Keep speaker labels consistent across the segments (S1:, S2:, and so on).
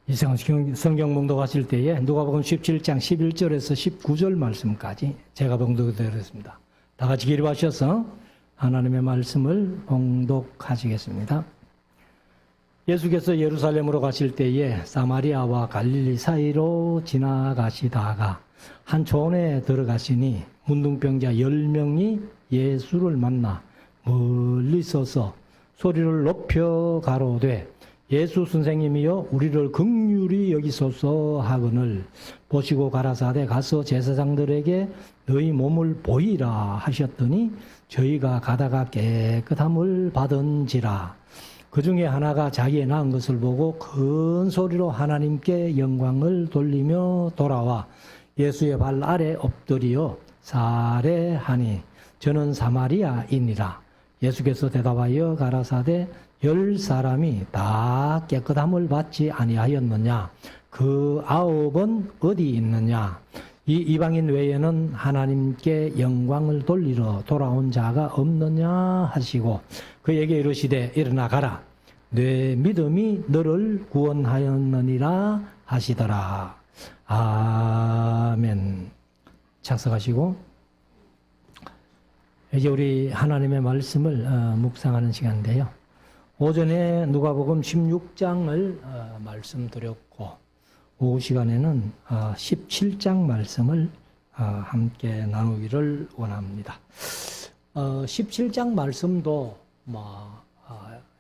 S1: 이상 성경 봉독하실 때에 누가복음 17장 11절에서 19절 말씀까지 제가 봉독드렸습니다. 다 같이 기립하셔서 하나님의 말씀을 봉독하시겠습니다. 예수께서 예루살렘으로 가실 때에 사마리아와 갈릴리 사이로 지나가시다가 한 촌에 들어가시니 문둥병자 10명이 예수를 만나 멀리 서서 소리를 높여 가로되 예수 선생님이여 우리를 긍휼히 여기소서 하거늘 보시고 가라사대 가서 제사장들에게 너희 몸을 보이라 하셨더니 저희가 가다가 깨끗함을 받은지라. 그 중에 하나가 자기의 낳은 것을 보고 큰 소리로 하나님께 영광을 돌리며 돌아와 예수의 발 아래 엎드리어 살해하니 저는 사마리아인이라. 예수께서 대답하여 가라사대 10사람이 다 깨끗함을 받지 아니하였느냐? 그 9은 어디 있느냐? 이 이방인 외에는 하나님께 영광을 돌리러 돌아온 자가 없느냐 하시고 그에게 이르시되 일어나 가라. 내 믿음이 너를 구원하였느니라 하시더라. 아멘. 착석하시고 이제 우리 하나님의 말씀을 묵상하는 시간인데요. 오전에 누가복음 16장을 말씀드렸고 오후 시간에는 17장 말씀을 함께 나누기를 원합니다. 17장 말씀도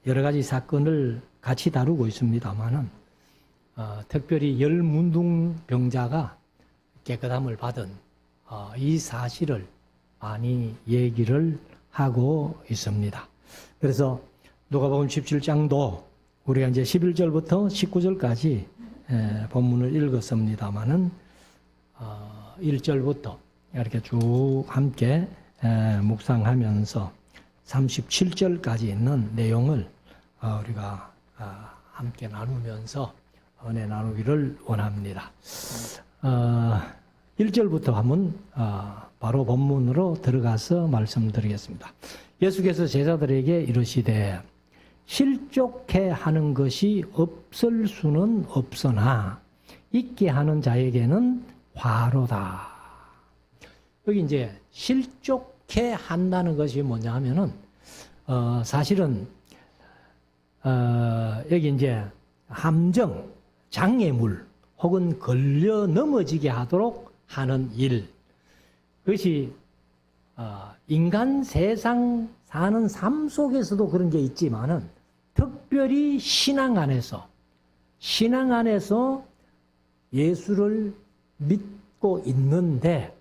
S1: 여러 가지 사건을 같이 다루고 있습니다만은 특별히 열문둥병자가 깨끗함을 받은 이 사실을 많이 얘기를 하고 있습니다. 그래서 누가복음 17장도 우리가 이제 11절부터 19절까지 본문을 읽었습니다만은 1절부터 이렇게 쭉 함께 묵상하면서 37절까지 있는 내용을 우리가 함께 나누면서 은혜 나누기를 원합니다. 1절부터 한번 바로 본문으로 들어가서 말씀드리겠습니다. 예수께서 제자들에게 이르시되 실족해 하는 것이 없을 수는 없으나 있게 하는 자에게는 화로다. 여기 이제 실족해 한다는 것이 뭐냐 하면은 사실은 여기 이제 함정, 장애물 혹은 걸려 넘어지게 하도록 하는 일. 그것이 인간 세상 사는 삶 속에서도 그런 게 있지만은 특별히 신앙 안에서 예수를 믿고 있는데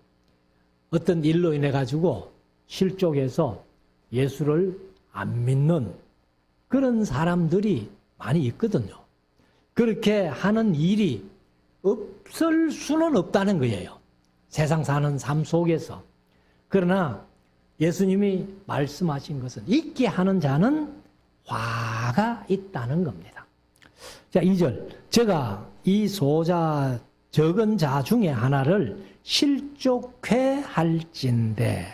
S1: 어떤 일로 인해 가지고 실족해서 예수를 안 믿는 그런 사람들이 많이 있거든요. 그렇게 하는 일이 없을 수는 없다는 거예요. 세상 사는 삶 속에서. 그러나 예수님이 말씀하신 것은 있게 하는 자는 화가 있다는 겁니다. 자, 2절. 제가 이 소자 적은 자 중에 하나를 실족해 할진대.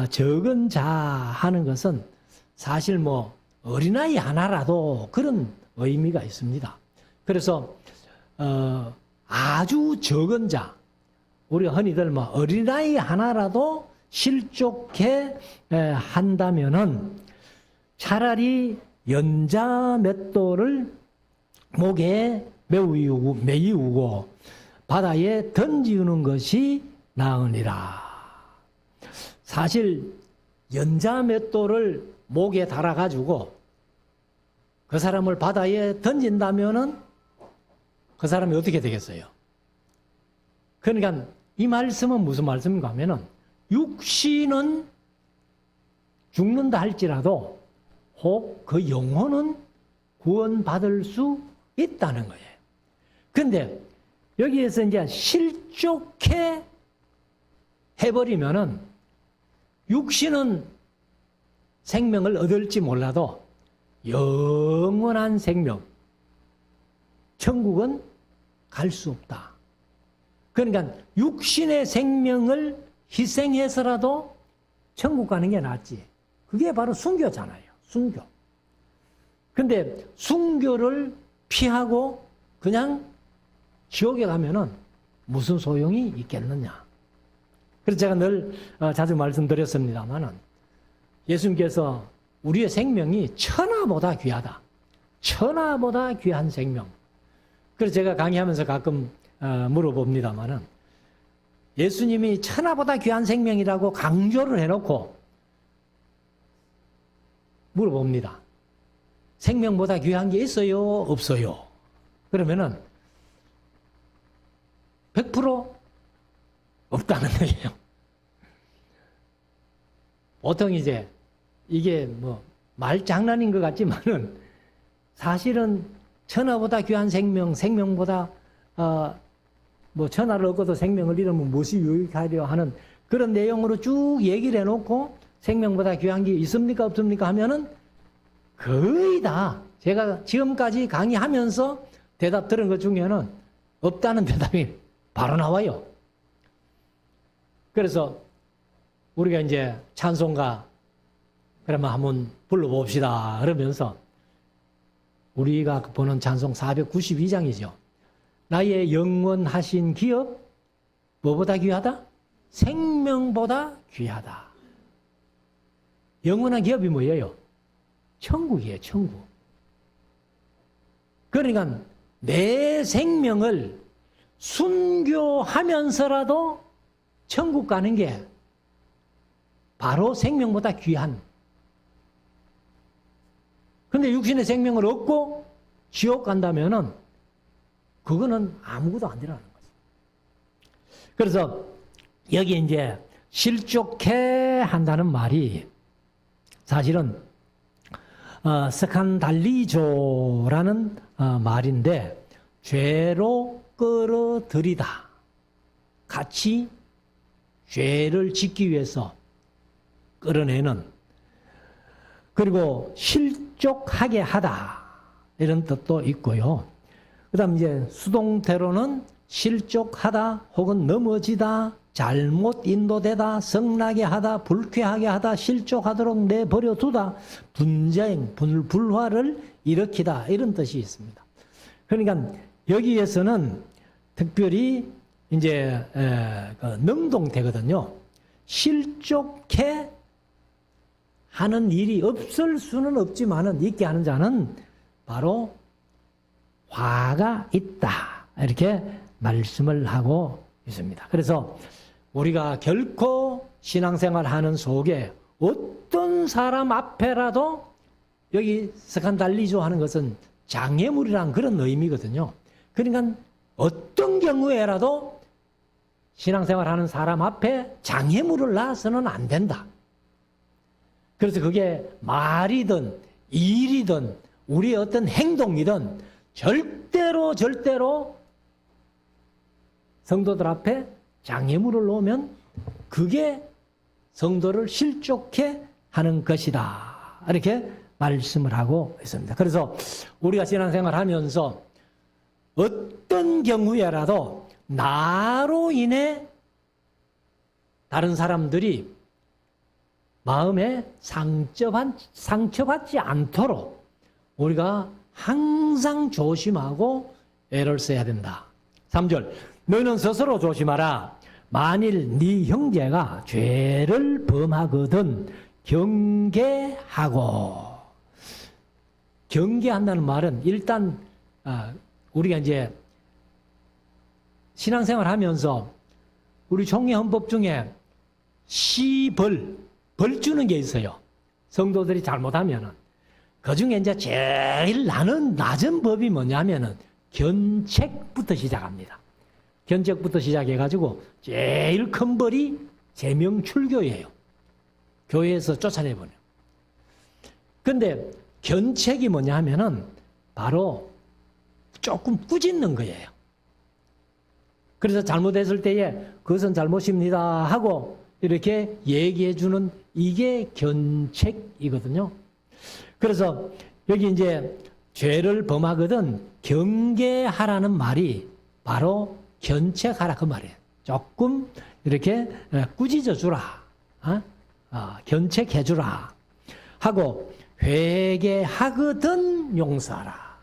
S1: 적은 자 하는 것은 사실 뭐 어린아이 하나라도 그런 의미가 있습니다. 그래서 아주 적은 자, 우리가 흔히들 뭐 어린아이 하나라도 실족해 한다면은 차라리 연자 맷돌을 목에 매이우고 바다에 던지는 것이 나으니라. 사실 연자 맷돌을 목에 달아가지고 그 사람을 바다에 던진다면은 그 사람이 어떻게 되겠어요? 그러니까 이 말씀은 무슨 말씀인가 하면은 육신은 죽는다 할지라도 혹 그 영혼은 구원받을 수 있다는 거예요. 그런데 여기에서 이제 실족해 해버리면은 육신은 생명을 얻을지 몰라도 영원한 생명, 천국은 갈 수 없다. 그러니까 육신의 생명을 희생해서라도 천국 가는 게 낫지. 그게 바로 순교잖아요. 순교. 근데 순교를 피하고 그냥 지옥에 가면은 무슨 소용이 있겠느냐. 그래서 제가 늘 자주 말씀드렸습니다만은 예수님께서 우리의 생명이 천하보다 귀하다. 천하보다 귀한 생명. 그래서 제가 강의하면서 가끔 물어봅니다만은 예수님이 천하보다 귀한 생명이라고 강조를 해놓고 물어봅니다. 생명보다 귀한 게 있어요? 없어요? 그러면은 100% 없다는 거예요. 보통 이제 이게 뭐 말장난인 것 같지만은 사실은 천하보다 귀한 생명, 생명보다 뭐 천하를 얻고도 생명을 잃으면 무엇이 유익하려 하는 그런 내용으로 쭉 얘기를 해놓고 생명보다 귀한 게 있습니까 없습니까 하면은 거의 다 제가 지금까지 강의하면서 대답 들은 것 중에는 없다는 대답이 바로 나와요. 그래서 우리가 이제 찬송가 그러면 한번 불러봅시다 그러면서 우리가 보는 찬송 492장이죠. 나의 영원하신 기업 뭐보다 귀하다? 생명보다 귀하다. 영원한 기업이 뭐예요? 천국이에요. 천국. 그러니까 내 생명을 순교하면서라도 천국 가는 게 바로 생명보다 귀한. 근데 육신의 생명을 얻고 지옥 간다면은 그거는 아무것도 안 되라는 거죠. 그래서 여기 이제 실족해 한다는 말이 사실은 스칸달리조라는 말인데 죄로 끌어들이다. 같이 죄를 짓기 위해서 끌어내는 그리고 실족하게 하다 이런 뜻도 있고요. 그 다음 이제 수동태로는 실족하다 혹은 넘어지다 잘못 인도되다 성나게 하다 불쾌하게 하다 실족하도록 내버려 두다 분쟁 불화를 일으키다 이런 뜻이 있습니다. 그러니까 여기에서는 특별히 이제 능동태거든요. 실족해 하는 일이 없을 수는 없지만은 있게 하는 자는 바로 화가 있다. 이렇게 말씀을 하고 있습니다. 그래서 우리가 결코 신앙생활 하는 속에 어떤 사람 앞에라도 여기 스칸달리조 하는 것은 장애물이란 그런 의미거든요. 그러니까 어떤 경우에라도 신앙생활 하는 사람 앞에 장애물을 놔서는 안 된다. 그래서 그게 말이든 일이든 우리의 어떤 행동이든 절대로 성도들 앞에 장애물을 놓으면 그게 성도를 실족해 하는 것이다. 이렇게 말씀을 하고 있습니다. 그래서 우리가 신앙생활 하면서 어떤 경우에라도 나로 인해 다른 사람들이 마음에 상처받지 않도록 우리가 항상 조심하고 애를 써야 된다. 3절 너희는 스스로 조심하라. 만일 네 형제가 죄를 범하거든 경계하고. 경계한다는 말은 일단 우리가 이제 신앙생활 하면서 우리 종례헌법 중에 벌 주는 게 있어요. 성도들이 잘못하면은. 그 중에 이제 제일 낮은 법이 뭐냐면은 견책부터 시작합니다. 견책부터 시작해가지고 제일 큰 벌이 제명출교예요. 교회에서 쫓아내버려요. 근데 견책이 뭐냐 하면은 바로 조금 꾸짖는 거예요. 그래서 잘못했을 때에 그것은 잘못입니다 하고 이렇게 얘기해 주는 이게 견책이거든요. 그래서 여기 이제 죄를 범하거든 경계하라는 말이 바로 견책하라 그 말이에요. 조금 이렇게 꾸짖어 주라. 견책해 주라. 하고 회개하거든 용서하라.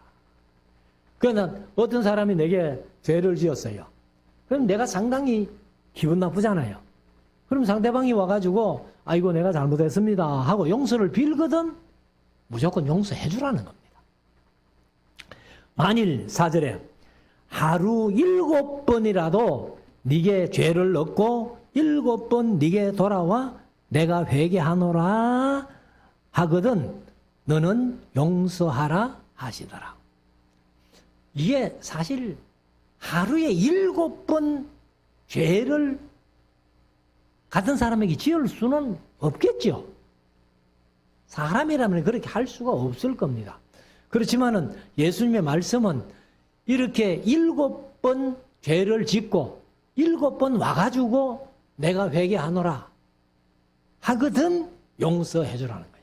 S1: 그러나 어떤 사람이 내게 죄를 지었어요. 그럼 내가 상당히 기분 나쁘잖아요. 그럼 상대방이 와가지고 아이고 내가 잘못했습니다 하고 용서를 빌거든 무조건 용서해 주라는 겁니다. 만일 4절에 하루 7번이라도 네게 죄를 얻고 7번 네게 돌아와 내가 회개하노라 하거든 너는 용서하라 하시더라. 이게 사실 하루에 7번 죄를 같은 사람에게 지을 수는 없겠죠. 사람이라면 그렇게 할 수가 없을 겁니다. 그렇지만은 예수님의 말씀은 이렇게 7번 죄를 짓고 7번 와가지고 내가 회개하노라 하거든 용서해 주라는 거예요.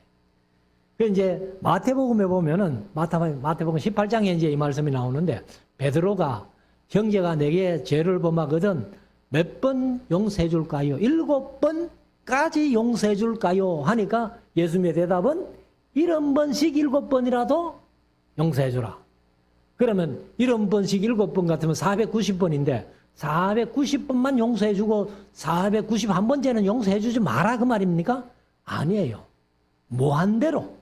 S1: 그 이제 마태복음에 보면은 마태복음 18장에 이제 이 말씀이 나오는데 베드로가 형제가 내게 죄를 범하거든 몇 번 용서해 줄까요? 7번까지 용서해 줄까요? 하니까 예수님의 대답은 70번씩 7번이라도 용서해 주라. 그러면 70번씩 7번 같으면 490번인데 490번만 용서해 주고 491번째는 용서해 주지 마라 그 말입니까? 아니에요. 무한대로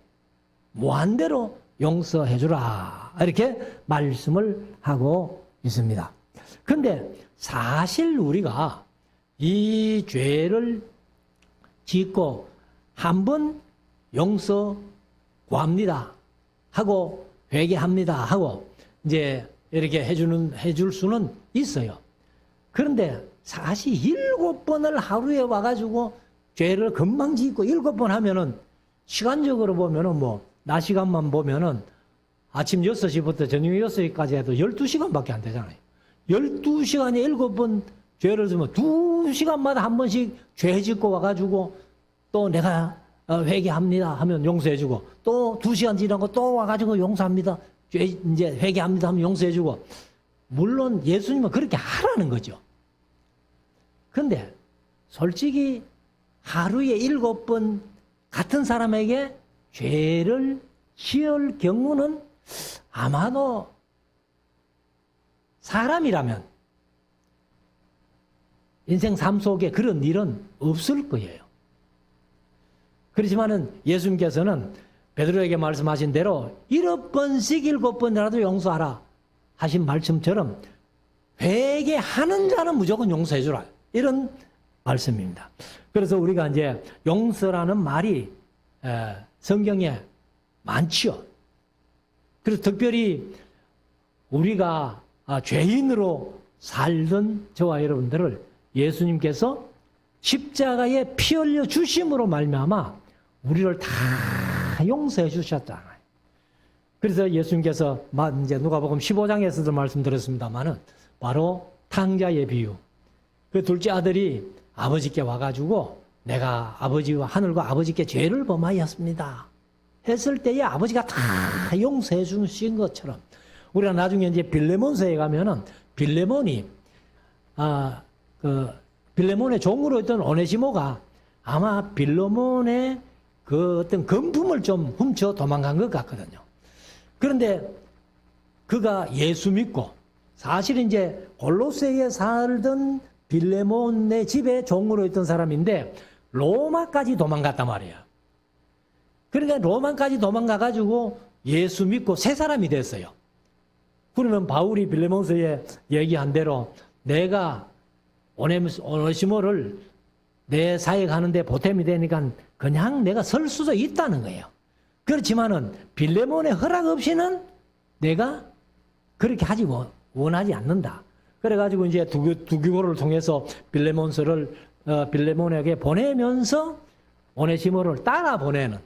S1: 용서해 주라. 이렇게 말씀을 하고 있습니다. 근데 사실 우리가 이 죄를 짓고 한번 용서 구합니다 하고 회개합니다 하고 이제 이렇게 해줄 수는 있어요. 그런데 사실 7번을 하루에 와가지고 죄를 금방 짓고 7번 하면은 시간적으로 보면은 낮 시간만 보면은 아침 6시부터 저녁 6시까지 해도 12시간밖에 안 되잖아요. 12시간에 7번 죄를 지면 2시간마다 한 번씩 죄 짓고 와가지고 또 내가 회개합니다 하면 용서해주고 또 2시간 지나고 또 와가지고 용서합니다. 이제 회개합니다 하면 용서해주고 물론 예수님은 그렇게 하라는 거죠. 근데 솔직히 하루에 7번 같은 사람에게 죄를 지을 경우는 아마도 사람이라면 인생 삶 속에 그런 일은 없을 거예요. 그렇지만은 예수님께서는 베드로에게 말씀하신 대로 7번씩 7번이라도 용서하라 하신 말씀처럼 회개하는 자는 무조건 용서해 주라. 이런 말씀입니다. 그래서 우리가 이제 용서라는 말이 성경에 많지요. 그래서 특별히 우리가 죄인으로 살던 저와 여러분들을 예수님께서 십자가에 피 흘려 주심으로 말미암아 우리를 다 용서해 주셨잖아요. 그래서 예수님께서 이제 누가복음 15장에서도 말씀드렸습니다만은 바로 탕자의 비유. 그 둘째 아들이 아버지께 와가지고 내가 아버지와 하늘과 아버지께 죄를 범하였습니다 했을 때에 아버지가 다 용서해 주신 것처럼 우리가 나중에 이제 빌레몬서에 가면은 빌레몬이 빌레몬의 종으로 있던 오네시모가 아마 빌레몬의 그 어떤 금품을 좀 훔쳐 도망간 것 같거든요. 그런데 그가 예수 믿고 사실 이제 골로새에 살던 빌레몬의 집에 종으로 있던 사람인데 로마까지 도망갔단 말이에요. 그러니까 로마까지 도망가가지고 예수 믿고 새 사람이 됐어요. 그러면 바울이 빌레몬서에 얘기한 대로 내가 오네시모를 내 사역하는데 보탬이 되니까 그냥 내가 설 수도 있다는 거예요. 그렇지만은 빌레몬의 허락 없이는 내가 그렇게 하지 원하지 않는다. 그래가지고 이제 두기고를 통해서 빌레몬서를 빌레몬에게 보내면서 오네시모를 따라 보내는.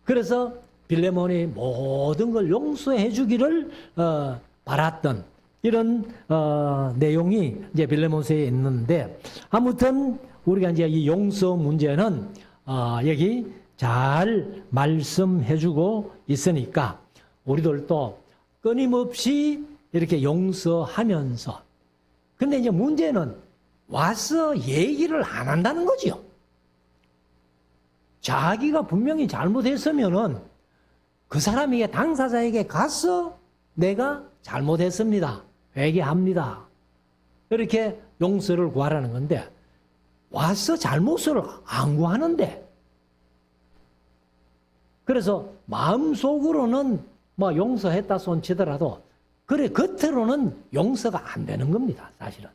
S1: 그래서 빌레몬이 모든 걸 용서해 주기를 바랐던 이런 내용이 이제 빌레몬서에 있는데 아무튼 우리가 이제 이 용서 문제는 여기 잘 말씀해 주고 있으니까 우리들도 끊임없이 이렇게 용서하면서 근데 이제 문제는 와서 얘기를 안 한다는 거지요. 자기가 분명히 잘못했으면은 그 사람에게 당사자에게 가서 내가 잘못했습니다. 회개합니다. 이렇게 용서를 구하라는 건데 와서 잘못을 안 구하는데 그래서 마음속으로는 뭐 용서했다 손치더라도 그래 겉으로는 용서가 안 되는 겁니다. 사실은.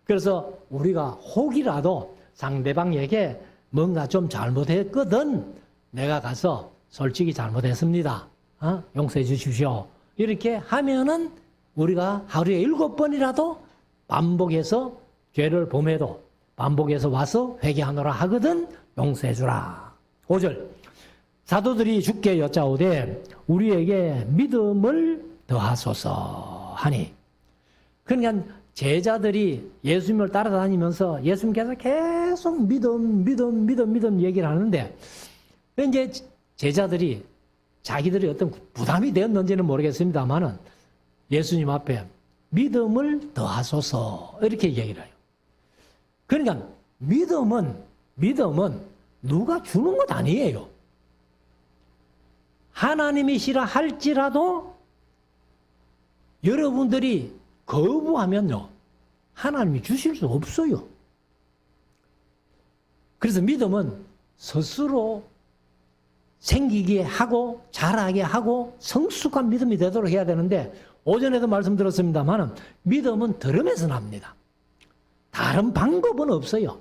S1: 그래서 우리가 혹이라도 상대방에게 뭔가 좀 잘못했거든 내가 가서 솔직히 잘못했습니다. 용서해 주십시오. 이렇게 하면은 우리가 하루에 7번이라도 반복해서 죄를 범해도 반복해서 와서 회개하노라 하거든 용서해 주라. 5절 사도들이 주께 여짜오되 우리에게 믿음을 더하소서 하니. 그러니까 제자들이 예수님을 따라다니면서 예수님께서 계속 믿음 얘기를 하는데 이제 제자들이 자기들이 어떤 부담이 되었는지는 모르겠습니다만은 예수님 앞에 믿음을 더하소서 이렇게 얘기를 해요. 그러니까 믿음은 누가 주는 것 아니에요. 하나님이시라 할지라도 여러분들이 거부하면요 하나님이 주실 수 없어요. 그래서 믿음은 스스로 생기게 하고 자라게 하고 성숙한 믿음이 되도록 해야 되는데 오전에도 말씀드렸습니다만 믿음은 들으면서 납니다. 다른 방법은 없어요.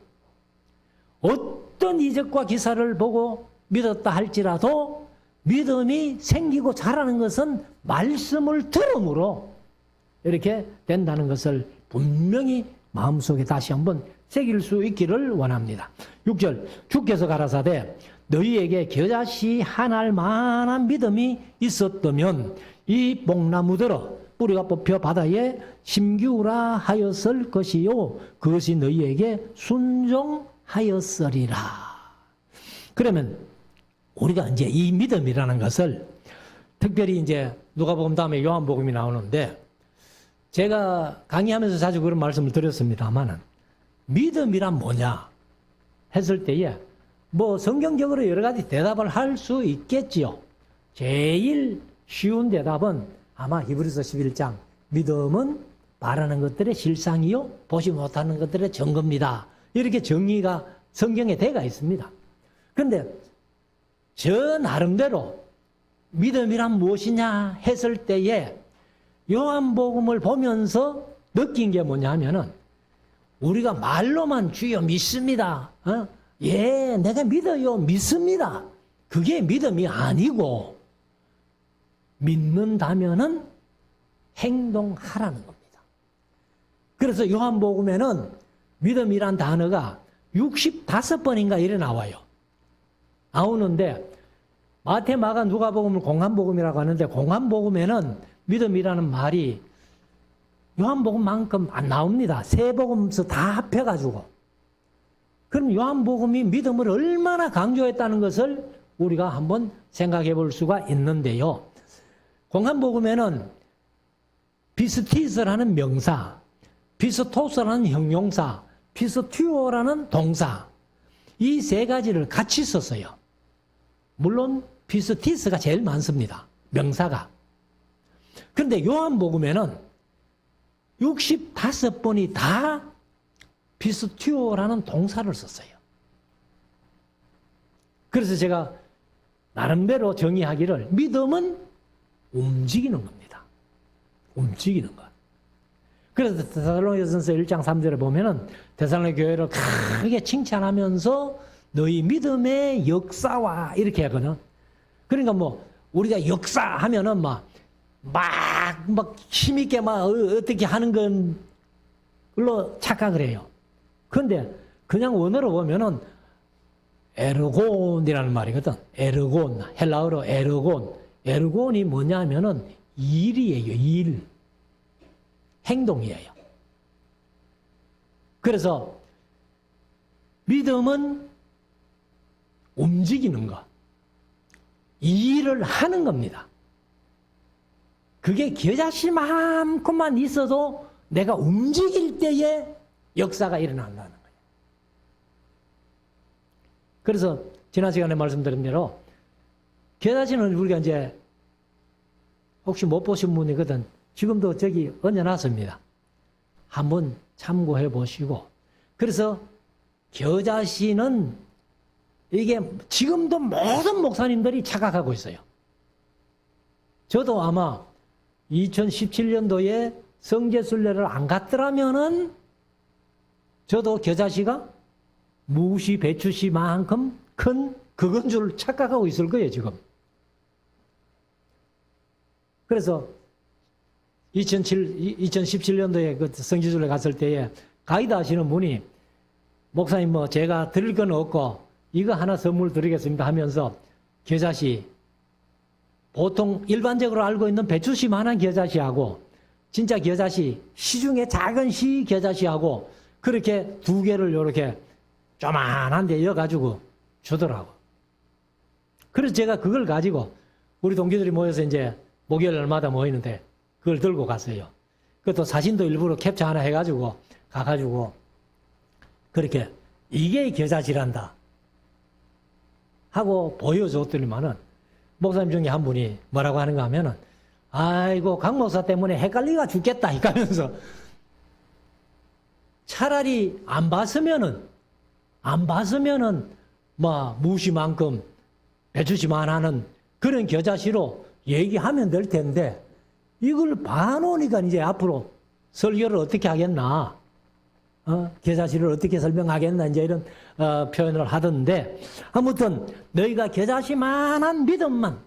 S1: 어떤 이적과 기사를 보고 믿었다 할지라도 믿음이 생기고 자라는 것은 말씀을 들음으로 이렇게 된다는 것을 분명히 마음속에 다시 한번 새길 수 있기를 원합니다. 6절 주께서 가라사대 너희에게 겨자씨 하나할 만한 믿음이 있었다면 이 뽕나무들어 뿌리가 뽑혀 바다에 심기우라 하였을 것이요 그것이 너희에게 순종하였으리라. 그러면 우리가 이제 이 믿음이라는 것을 특별히 이제 누가복음 다음에 요한복음이 나오는데 제가 강의하면서 자주 그런 말씀을 드렸습니다만은 믿음이란 뭐냐 했을 때에 뭐 성경적으로 여러 가지 대답을 할 수 있겠지요. 제일 쉬운 대답은 아마 히브리서 11장 믿음은 바라는 것들의 실상이요 보지 못하는 것들의 증거입니다. 이렇게 정의가 성경에 되어 있습니다. 그런데 저 나름대로 믿음이란 무엇이냐 했을 때에 요한복음을 보면서 느낀 게 뭐냐 하면은 우리가 말로만 주여 믿습니다. 예, 내가 믿어요. 믿습니다. 그게 믿음이 아니고 믿는다면은 행동하라는 겁니다. 그래서 요한복음에는 믿음이란 단어가 65번인가 이래 나와요. 나오는데 마태, 마가, 누가복음을 공한복음이라고 하는데 공한복음에는 믿음이라는 말이 요한복음만큼 안 나옵니다. 세 복음서 다 합해가지고. 그럼 요한복음이 믿음을 얼마나 강조했다는 것을 우리가 한번 생각해 볼 수가 있는데요. 공한복음에는 피스티스라는 명사, 피스토스라는 형용사, 피스튜어라는 동사 이 세 가지를 같이 썼어요. 물론 피스티스가 제일 많습니다. 명사가. 그런데 요한복음에는 65번이 다 피스튜어라는 동사를 썼어요. 그래서 제가 나름대로 정의하기를 믿음은 움직이는 겁니다. 움직이는 것. 그래서 데살로니가전서 1장 3절에 보면은 데살로니가 교회를 크게 칭찬하면서 너희 믿음의 역사와 이렇게 하거든. 그러니까 뭐 우리가 역사하면은 막 힘있게 어떻게 하는 걸로 착각을 해요. 그런데 그냥 원어로 보면은 에르곤이라는 말이거든. 에르곤, 헬라어로 에르곤. 에르곤이 뭐냐면은 일이에요. 일. 행동이에요. 그래서 믿음은 움직이는 것. 일을 하는 겁니다. 그게 겨자씨만큼만 있어도 내가 움직일 때에 역사가 일어난다는 거예요. 그래서 지난 시간에 말씀드린 대로 겨자씨는 우리가 이제 혹시 못 보신 분이거든. 지금도 저기 얹어놨습니다. 한번 참고해 보시고. 그래서 겨자씨는 이게 지금도 모든 목사님들이 착각하고 있어요. 저도 아마 2017년도에 성지순례를 안 갔더라면은 저도 겨자씨가 무시 배추씨만큼 큰 그건 줄 착각하고 있을 거예요, 지금. 그래서 2017년도에 그 성지순례 갔을 때에 가이드 하시는 분이 목사님 뭐 제가 드릴 건 없고 이거 하나 선물 드리겠습니다 하면서 겨자씨 보통 일반적으로 알고 있는 배추씨만한 겨자씨하고 진짜 겨자씨 시중에 작은 씨 겨자씨하고 그렇게 두 개를 이렇게 조만한데 이어가지고 주더라고. 그래서 제가 그걸 가지고 우리 동기들이 모여서 이제 목요일마다 모이는데 그걸 들고 갔어요. 그것도 사진도 일부러 캡처 하나 해가지고 가가지고 그렇게 이게 겨자씨란다 하고 보여줬더니만은 목사님 중에 한 분이 뭐라고 하는가 하면은 아이고 강 목사 때문에 헷갈리가 죽겠다 이러면서 차라리 안 봤으면은 뭐 무시만큼 배추씨만 하는 그런 겨자씨로 얘기하면 될 텐데 이걸 봐놓으니까 이제 앞으로 설교를 어떻게 하겠나, 겨자씨를 어떻게 설명하겠나 이제 이런 표현을 하던데 아무튼 너희가 겨자씨만한 믿음만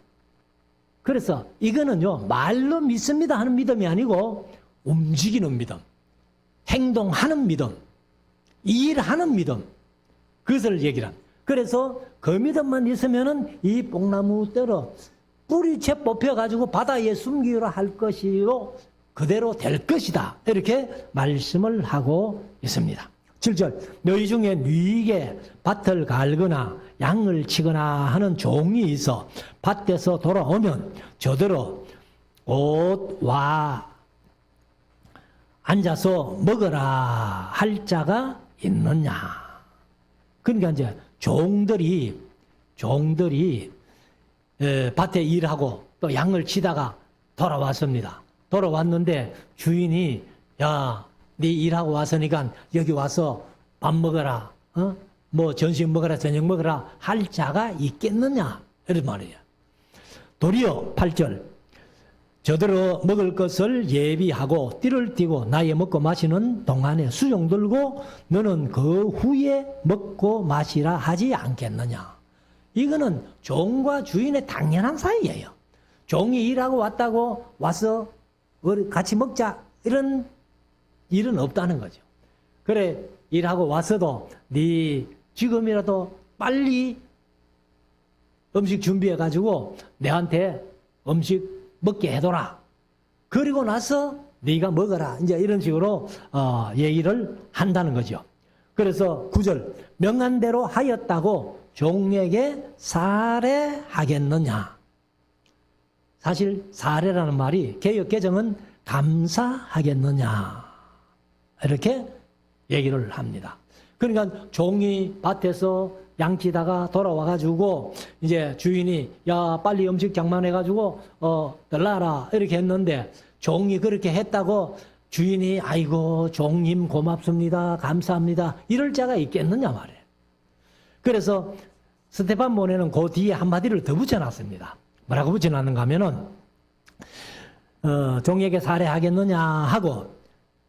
S1: 그래서 이거는요 말로 믿습니다 하는 믿음이 아니고 움직이는 믿음, 행동하는 믿음, 일하는 믿음 그것을 얘기를 합니다. 그래서 그 믿음만 있으면은 이 뽕나무 떼로 뿌리채 뽑혀가지고 바다에 숨기라 할 것이요 그대로 될 것이다. 이렇게 말씀을 하고 있습니다. 7절 너희 중에 누이에게 밭을 갈거나 양을 치거나 하는 종이 있어 밭에서 돌아오면 저더러 곧 와 앉아서 먹어라 할 자가 있느냐. 그러니까 이제 종들이 밭에 일하고 또 양을 치다가 돌아왔습니다. 돌아왔는데 주인이 야, 네 일하고 왔으니까 여기 와서 밥 먹어라, 뭐 점심 먹어라, 저녁 먹어라 할 자가 있겠느냐 이런 말이에요. 도리어 8절 저더러 먹을 것을 예비하고 띠를 띠고 나의 먹고 마시는 동안에 수종 들고 너는 그 후에 먹고 마시라 하지 않겠느냐. 이거는 종과 주인의 당연한 사이예요. 종이 일하고 왔다고 와서 같이 먹자 이런 일은 없다는 거죠. 그래 일하고 왔어도 네 지금이라도 빨리 음식 준비해가지고 내한테 음식 먹게 해둬라. 그리고 나서 네가 먹어라. 이제 이런 식으로 얘기를 한다는 거죠. 그래서 9절 명한 대로 하였다고 종에게 살해하겠느냐. 사실 살해라는 말이 개역 개정은 감사하겠느냐 이렇게 얘기를 합니다. 그러니까 종이 밭에서 양치다가 돌아와가지고 이제 주인이 야 빨리 음식 장만해가지고 들라라 이렇게 했는데 종이 그렇게 했다고 주인이 아이고 종님 고맙습니다 감사합니다 이럴 자가 있겠느냐 말이에요. 그래서 스테판 모네는 그 뒤에 한마디를 더 붙여놨습니다. 뭐라고 붙여놨는가 하면은 종에게 살해하겠느냐 하고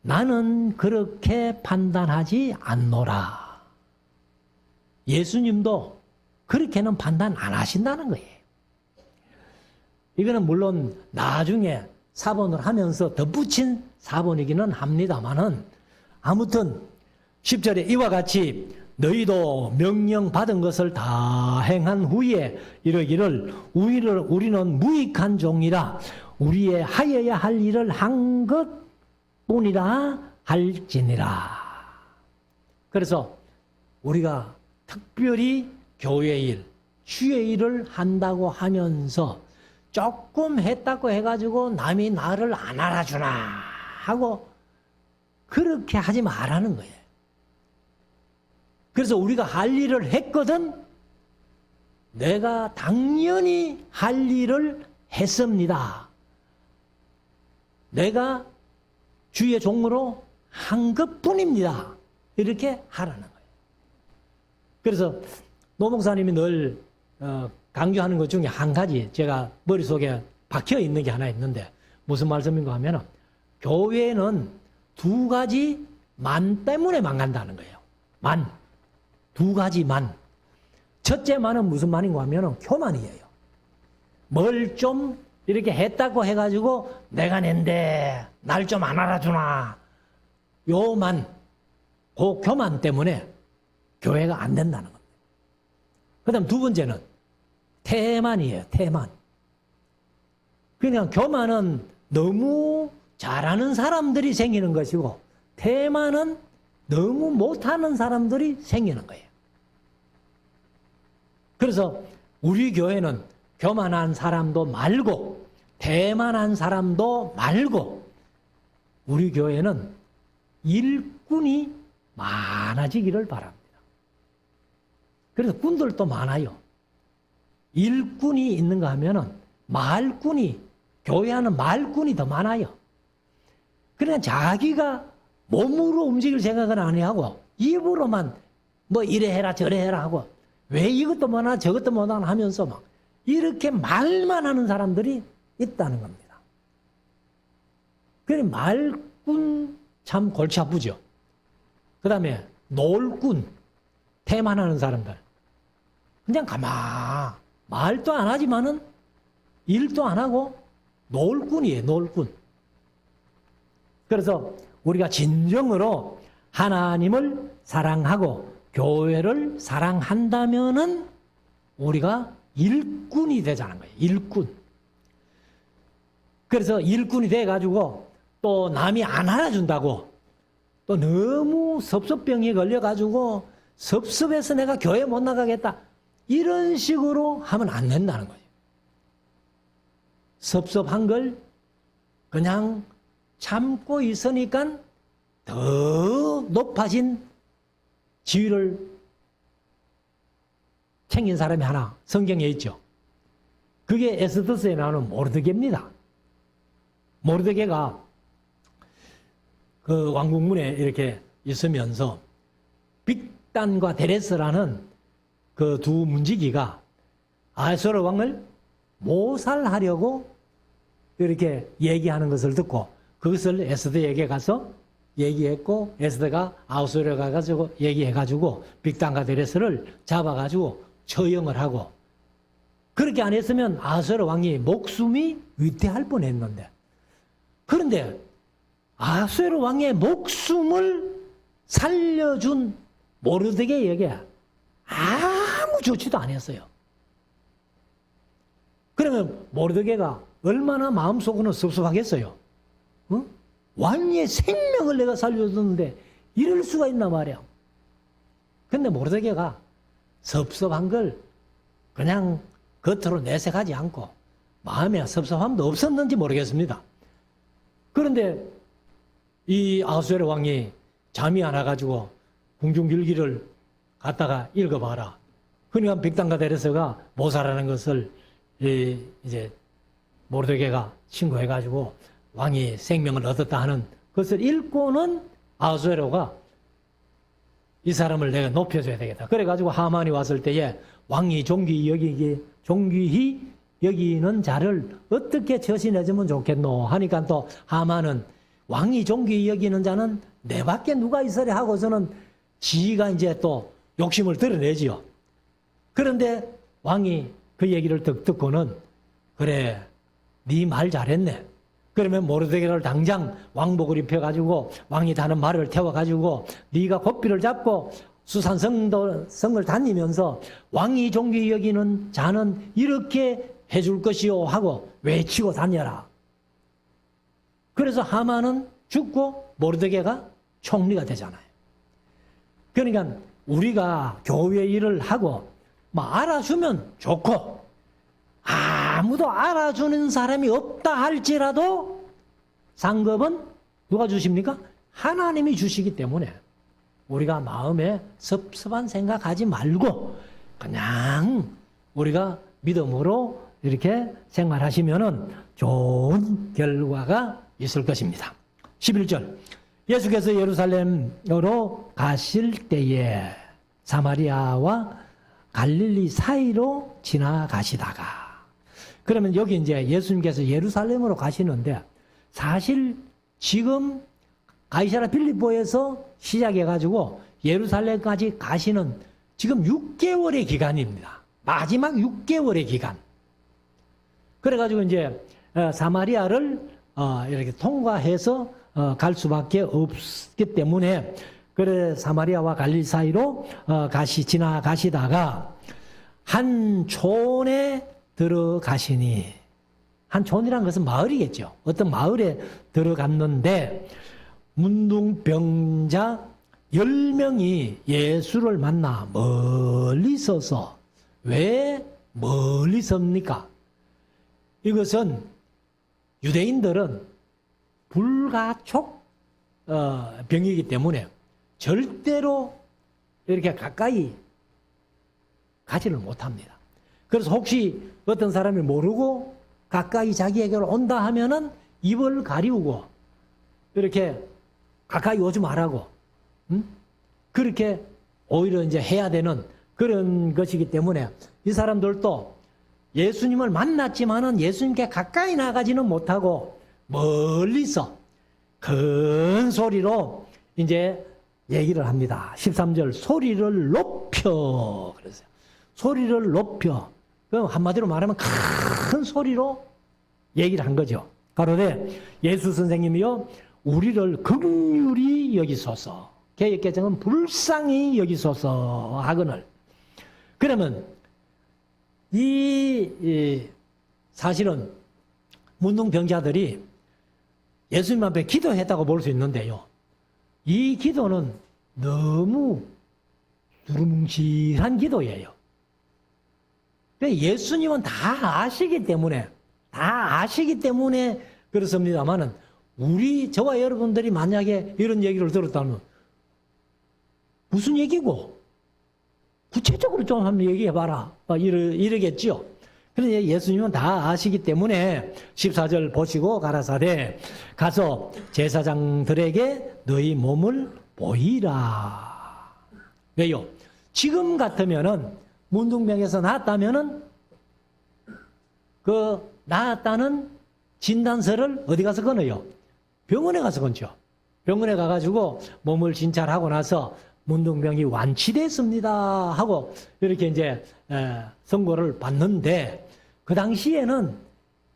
S1: 나는 그렇게 판단하지 않노라. 예수님도 그렇게는 판단 안 하신다는 거예요. 이거는 물론 나중에 사본을 하면서 덧붙인 사본이기는 합니다만은 아무튼 10절에 이와 같이 너희도 명령받은 것을 다 행한 후에 이르기를 우리는 무익한 종이라 우리의 하여야 할 일을 한 것뿐이라 할지니라. 그래서 우리가 특별히 교회 일, 주의 일을 한다고 하면서 조금 했다고 해가지고 남이 나를 안 알아주나 하고 그렇게 하지 말라는 거예요. 그래서 우리가 할 일을 했거든 내가 당연히 할 일을 했습니다 내가 주의 종으로 한 것뿐입니다. 이렇게 하라는 거예요. 그래서 노 목사님이 늘 강조하는 것 중에 한 가지 제가 머릿속에 박혀 있는 게 하나 있는데 무슨 말씀인가 하면 교회는 두 가지 만 때문에 망한다는 거예요. 만. 두 가지 만. 첫째 만은 무슨 만인가 하면 교만이에요. 뭘 좀 이렇게 했다고 해가지고 내가 낸데 날 좀 안 알아주나. 요만, 그 교만 때문에 교회가 안 된다는 겁니다. 그 다음 두 번째는 태만이에요. 태만. 그냥 교만은 너무 잘하는 사람들이 생기는 것이고 태만은 너무 못하는 사람들이 생기는 거예요. 그래서 우리 교회는 교만한 사람도 말고 태만한 사람도 말고 우리 교회는 일꾼이 많아지기를 바랍니다. 그래서 군들도 많아요. 일꾼이 있는가 하면은 말꾼이, 교회 하는 말꾼이 더 많아요. 그러니까 자기가 몸으로 움직일 생각은 안 하고 입으로만 뭐 이래 해라 저래 해라 하고 왜 이것도 못하나 저것도 못하나 하면서 막 이렇게 말만 하는 사람들이 있다는 겁니다. 그래 말꾼 참 골치 아프죠. 그 다음에 놀꾼, 태만하는 사람들. 그냥 말도 안 하지만은 일도 안 하고 놀꾼이에요, 놀꾼. 그래서 우리가 진정으로 하나님을 사랑하고 교회를 사랑한다면은 우리가 일꾼이 되자는 거예요, 일꾼. 그래서 일꾼이 돼가지고 또 남이 안 알아준다고 또 너무 섭섭병에 걸려가지고 섭섭해서 내가 교회 못 나가겠다. 이런 식으로 하면 안 된다는 거예요. 섭섭한 걸 그냥 참고 있으니까 더 높아진 지위를 챙긴 사람이 하나 성경에 있죠. 그게 에스더스에 나오는 모르드게입니다. 모르드게가 그 왕궁문에 이렇게 있으면서 빅단과 데레스라는 그 두 문지기가 아하수에로 왕을 모살하려고 이렇게 얘기하는 것을 듣고 그것을 에스더에게 가서 얘기했고 에스더가 아하수에로 가가지고 얘기해가지고 빅단과 데레스를 잡아가지고 처형을 하고 그렇게 안 했으면 아하수에로 왕이 목숨이 위태할 뻔했는데 그런데 아하수에로 왕의 목숨을 살려준 모르드게에게 아무 조치도 안 했어요. 그러면 모르드게가 얼마나 마음속으로는 섭섭하겠어요. 어? 왕의 생명을 내가 살려줬는데 이럴 수가 있나 말이야. 근데 모르드게가 섭섭한 걸 그냥 겉으로 내색하지 않고 마음에 섭섭함도 없었는지 모르겠습니다. 그런데 이 아하수에로 왕이 잠이 안 와가지고 궁중길기를 갖다가 읽어봐라. 그러니까 빅단과 데레스가 모살하는 것을 이제 모르드게가 신고해가지고 왕이 생명을 얻었다 하는 것을 읽고는 아하수에로가 이 사람을 내가 높여줘야 되겠다. 그래가지고 하만이 왔을 때에 왕이 존귀히 여기는 자를 어떻게 처신해주면 좋겠노 하니까 또 하만은 왕이 존귀히 여기는 자는 내 밖에 누가 있으랴 하고서는 지가 이제 또 욕심을 드러내지요. 그런데 왕이 그 얘기를 듣고는 그래 네 말 잘했네. 그러면 모르드게를 당장 왕복을 입혀가지고 왕이 다는 말을 태워가지고 네가 고삐를 잡고 수산성을 다니면서 왕이 존귀히 여기는 자는 이렇게 해줄 것이요 하고 외치고 다녀라. 그래서 하만은 죽고 모르드게가 총리가 되잖아요. 그러니까 우리가 교회 일을 하고 뭐 알아주면 좋고 아무도 알아주는 사람이 없다 할지라도 상급은 누가 주십니까? 하나님이 주시기 때문에 우리가 마음에 섭섭한 생각하지 말고 그냥 우리가 믿음으로 이렇게 생활하시면은 좋은 결과가 있을 것입니다. 11절 예수께서 예루살렘으로 가실 때에 사마리아와 갈릴리 사이로 지나가시다가, 그러면 여기 이제 예수님께서 예루살렘으로 가시는데 사실 지금 가이사랴 빌립보에서 시작해가지고 예루살렘까지 가시는 지금 6개월의 기간입니다. 마지막 6개월의 기간. 그래가지고 이제 사마리아를 이렇게 통과해서 갈 수밖에 없기 때문에, 그래 사마리아와 갈릴리 사이로 지나가시다가 한 촌에 들어가시니, 한 촌이란 것은 마을이겠죠. 어떤 마을에 들어갔는데 문둥병자 10명이 예수를 만나 멀리 서서, 왜 멀리 섭니까? 이것은 유대인들은 불가촉 병이기 때문에 절대로 이렇게 가까이 가지를 못합니다. 그래서 혹시 어떤 사람이 모르고 가까이 자기에게로 온다 하면은 입을 가리우고 이렇게 가까이 오지 말라고, 그렇게 오히려 이제 해야 되는 그런 것이기 때문에 이 사람들도 예수님을 만났지만은 예수님께 가까이 나가지는 못하고 멀리서 큰 소리로 이제 얘기를 합니다. 13절 소리를 높여 그랬어요. 소리를 높여. 그럼 한마디로 말하면 큰 소리로 얘기를 한 거죠. 가로되 예수 선생님이요 우리를 긍휼히 여기소서. 개역개정은 불쌍히 여기소서 하거늘. 그러면 이 사실은 문둥병자들이 예수님 앞에 기도했다고 볼 수 있는데요. 이 기도는 너무 두루뭉실한 기도예요. 예수님은 다 아시기 때문에 그렇습니다만은 저와 여러분들이 만약에 이런 얘기를 들었다면 무슨 얘기고? 구체적으로 좀 한번 얘기해봐라. 이러겠죠. 그런데 예수님은 다 아시기 때문에 14절 보시고 가라사대 가서 제사장들에게 너희 몸을 보이라. 왜요? 지금 같으면은 문둥병에서 나았다면은 그 나았다는 진단서를 어디 가서 끊어요? 병원에 가서 끊죠. 병원에 가가지고 몸을 진찰하고 나서 문둥병이 완치됐습니다 하고 이렇게 이제 선고를 받는데, 그 당시에는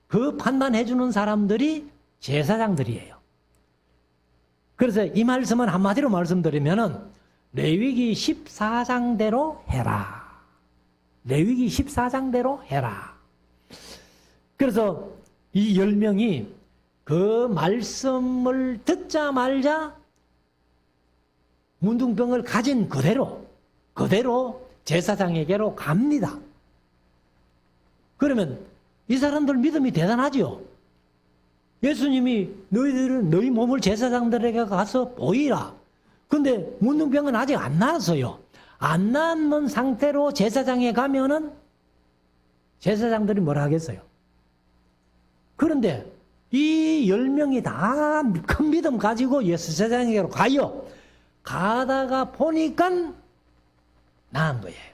S1: 그 판단해주는 사람들이 제사장들이에요. 그래서 이 말씀은 한마디로 말씀드리면은 레위기 14장대로 해라. 레위기 14장대로 해라. 그래서 이 10명이 그 말씀을 듣자마자 문둥병을 가진 그대로 제사장에게로 갑니다. 그러면 이 사람들 믿음이 대단하죠. 예수님이 너희 몸을 제사장들에게 가서 보이라. 근데 문둥병은 아직 안 나았어요. 안 나았는 상태로 제사장에 가면은 제사장들이 뭐라 하겠어요? 그런데 이 10명이 다 큰 믿음 가지고 제사장에게로 가요. 가다가 보니까 나은 거예요.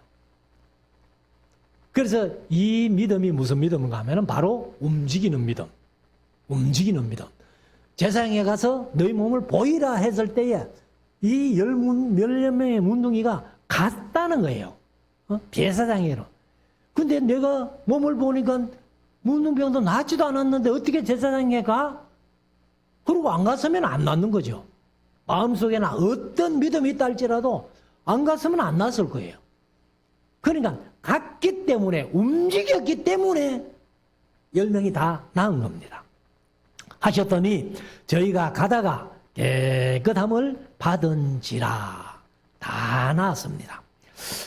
S1: 그래서 이 믿음이 무슨 믿음인가 하면 바로 움직이는 믿음. 제사장에 가서 너희 몸을 보이라 했을 때에 이 10명의 문둥이가 갔다는 거예요. 제사장에게로. 근데 내가 몸을 보니까 문둥병도 낫지도 않았는데 어떻게 제사장에 가? 그러고 안 갔으면 안 낫는 거죠. 마음속에나 어떤 믿음이 있다 할지라도 안 갔으면 안 났을 거예요. 그러니까 갔기 때문에, 움직였기 때문에 10명이 다 나은 겁니다. 하셨더니 저희가 가다가 깨끗함을 받은지라. 다 나았습니다.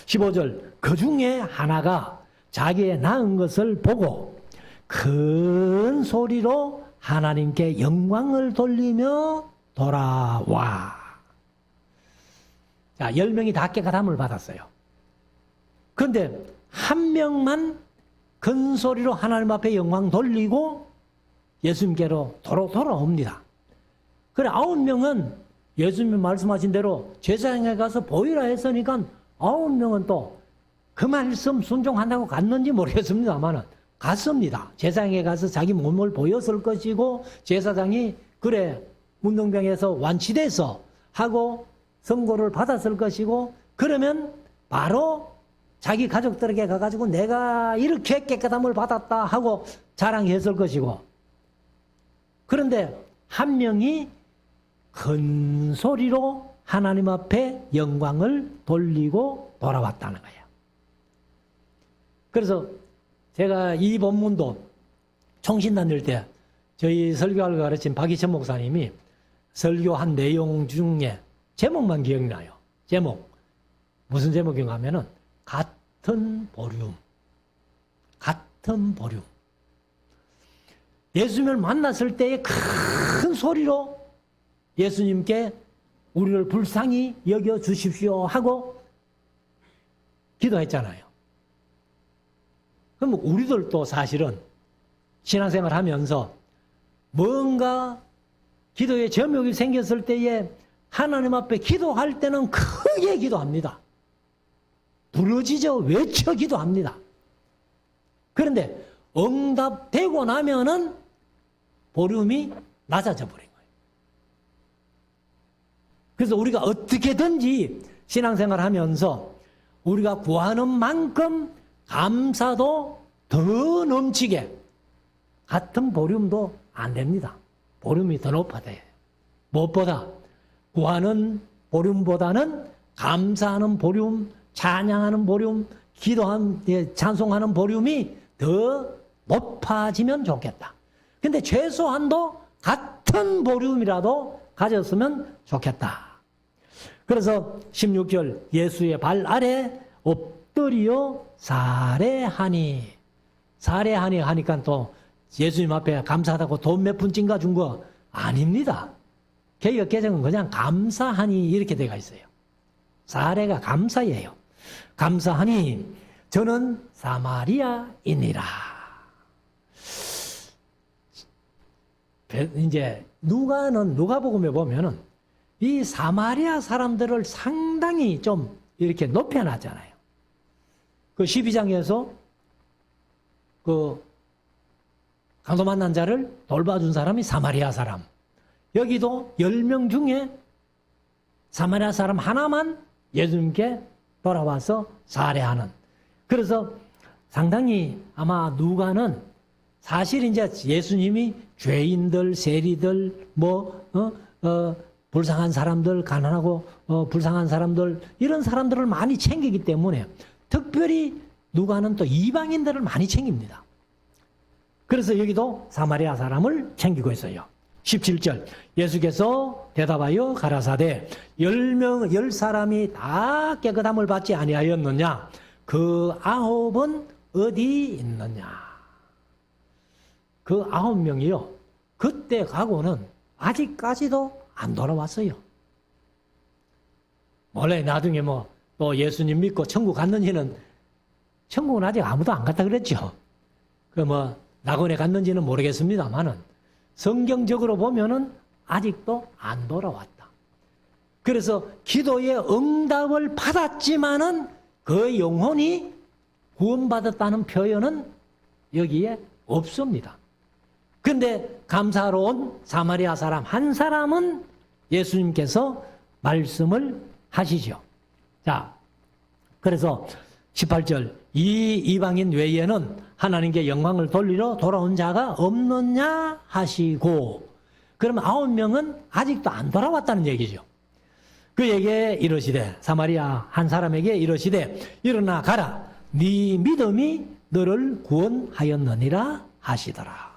S1: 15절 그 중에 하나가 자기의 나은 것을 보고 큰 소리로 하나님께 영광을 돌리며 돌아와. 자, 10명이 다 깨끗함을 받았어요. 그런데 한 명만 큰 소리로 하나님 앞에 영광 돌리고 예수님께로 돌아옵니다. 그래 9명은 예수님이 말씀하신 대로 제사장에 가서 보이라 했으니까 9명은 또 그 말씀 순종한다고 갔는지 모르겠습니다만 갔습니다. 제사장에 가서 자기 몸을 보였을 것이고 제사장이 그래 문둥병에서 완치돼서 하고 선고를 받았을 것이고 그러면 바로 자기 가족들에게 가가지고 내가 이렇게 깨끗함을 받았다 하고 자랑했을 것이고 그런데 한 명이 큰 소리로 하나님 앞에 영광을 돌리고 돌아왔다는 거예요. 그래서 제가 이 본문도 총신 다닐 때 저희 설교를 가르친 박희천 목사님이 설교한 내용 중에 제목만 기억나요. 제목. 무슨 제목인가 하면은 같은 보름. 같은 보름. 예수님을 만났을 때의 큰 소리로 예수님께 우리를 불쌍히 여겨 주십시오 하고 기도했잖아요. 그럼 우리들도 사실은 신앙생활 하면서 뭔가 기도에 점역이 생겼을 때에 하나님 앞에 기도할 때는 크게 기도합니다. 부르짖어 외쳐 기도합니다. 그런데 응답되고 나면은 보름이 낮아져 버린 거예요. 그래서 우리가 어떻게든지 신앙생활 하면서 우리가 구하는 만큼 감사도 더 넘치게 같은 보름도 안 됩니다. 보름이 더 높아져요. 무엇보다 구하는 보름보다는 감사하는 보름, 찬양하는 보름, 찬송하는 보름이 더 높아지면 좋겠다. 근데 최소한도 같은 보름이라도 가졌으면 좋겠다. 그래서 16절 예수의 발 아래 엎드려 사례하니 하니까 또 예수님 앞에 감사하다고 돈 몇 푼 찐가 준 거 아닙니다. 개역 개정은 그냥 감사하니 이렇게 되어 있어요. 사례가 감사예요. 감사하니 저는 사마리아인이라. 이제 누가복음에 보면은 이 사마리아 사람들을 상당히 좀 이렇게 높여놨잖아요. 그 12장에서 그 강도 만난 자를 돌봐준 사람이 사마리아 사람. 여기도 10명 중에 사마리아 사람 하나만 예수님께 돌아와서 사례하는. 그래서 상당히 아마 누가는 사실 이제 예수님이 죄인들, 세리들, 불쌍한 사람들, 가난하고 불쌍한 사람들 이런 사람들을 많이 챙기기 때문에 특별히 누가는 또 이방인들을 많이 챙깁니다. 그래서 여기도 사마리아 사람을 챙기고 있어요. 17절 예수께서 대답하여 가라사대 10사람이 다 깨끗함을 받지 아니하였느냐 그 9은 어디 있느냐. 그 9명이요 그때 가고는 아직까지도 안 돌아왔어요. 원래 나중에 또 예수님 믿고 천국 갔는지는 천국은 아직 아무도 안 갔다 그랬죠. 낙원에 갔는지는 모르겠습니다만은 성경적으로 보면은 아직도 안 돌아왔다. 그래서 기도의 응답을 받았지만은 그 영혼이 구원받았다는 표현은 여기에 없습니다. 그런데 감사로 온 사마리아 사람 한 사람은 예수님께서 말씀을 하시죠. 자, 그래서 18절 이 이방인 외에는 하나님께 영광을 돌리러 돌아온 자가 없느냐 하시고 그러면 9명은 아직도 안 돌아왔다는 얘기죠. 그에게 이르시되 사마리아 한 사람에게 이르시되 일어나 가라 네 믿음이 너를 구원하였느니라 하시더라.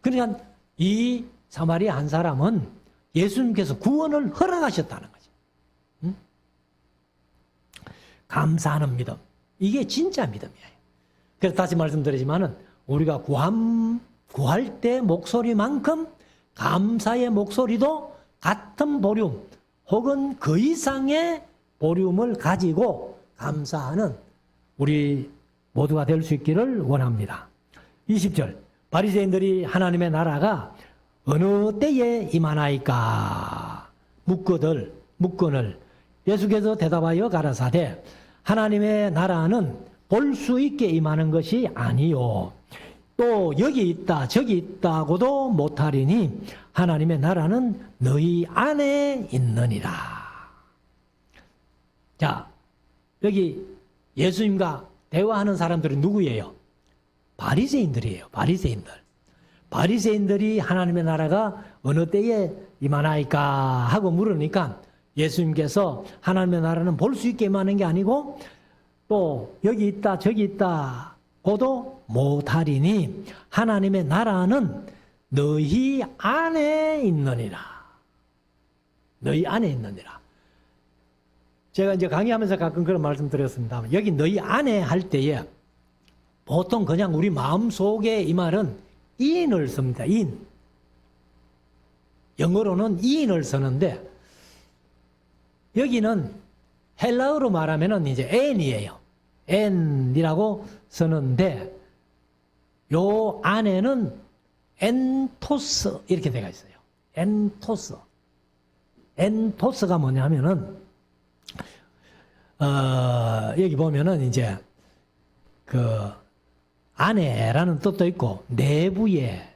S1: 그러니까 이 사마리아 한 사람은 예수님께서 구원을 허락하셨다는 거죠. 응? 감사하는 믿음. 이게 진짜 믿음이에요. 그래서 다시 말씀드리지만은 우리가 구할 때 목소리만큼 감사의 목소리도 같은 보름 혹은 그 이상의 보름을 가지고 감사하는 우리 모두가 될 수 있기를 원합니다. 20절 바리새인들이 하나님의 나라가 어느 때에 임하나이까 묻거늘 예수께서 대답하여 가라사대 하나님의 나라는 볼 수 있게 임하는 것이 아니요 또 여기 있다 저기 있다고도 못하리니 하나님의 나라는 너희 안에 있느니라. 자, 여기 예수님과 대화하는 사람들은 누구예요? 바리새인들이에요. 바리새인들이 하나님의 나라가 어느 때에 임하나이까 하고 물으니까 예수님께서 하나님의 나라는 볼 수 있게 임하는 게 아니고 또 여기 있다 저기 있다 고도 못하리니 하나님의 나라는 너희 안에 있느니라. 너희 안에 있느니라. 제가 이제 강의하면서 가끔 그런 말씀 드렸습니다. 여기 너희 안에 할 때에 보통 그냥 우리 마음속에 이 말은 in을 씁니다. in. 영어로는 in을 쓰는데 여기는 헬라어로 말하면은 이제 n이에요. n이라고 쓰는데 요 안에는 엔토스 이렇게 되어 있어요. 엔토스가 뭐냐면은 여기 보면은 이제 그 안에라는 뜻도 있고 내부에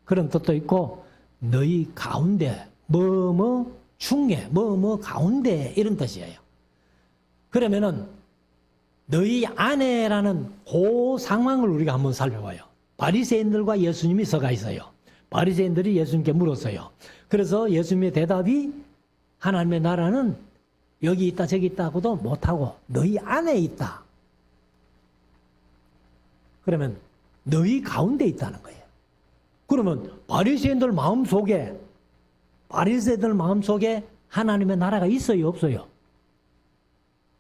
S1: 그런 뜻도 있고 너희 가운데 뭐뭐 중에 뭐뭐 가운데 이런 뜻이에요. 그러면은 너희 안에라는 그 상황을 우리가 한번 살펴봐요. 바리새인들과 예수님이 서가 있어요. 바리새인들이 예수님께 물었어요. 그래서 예수님의 대답이 하나님의 나라는 여기 있다 저기 있다고도 못하고 너희 안에 있다. 그러면 너희 가운데 있다는 거예요. 그러면 바리새인들 마음속에 하나님의 나라가 있어요 없어요?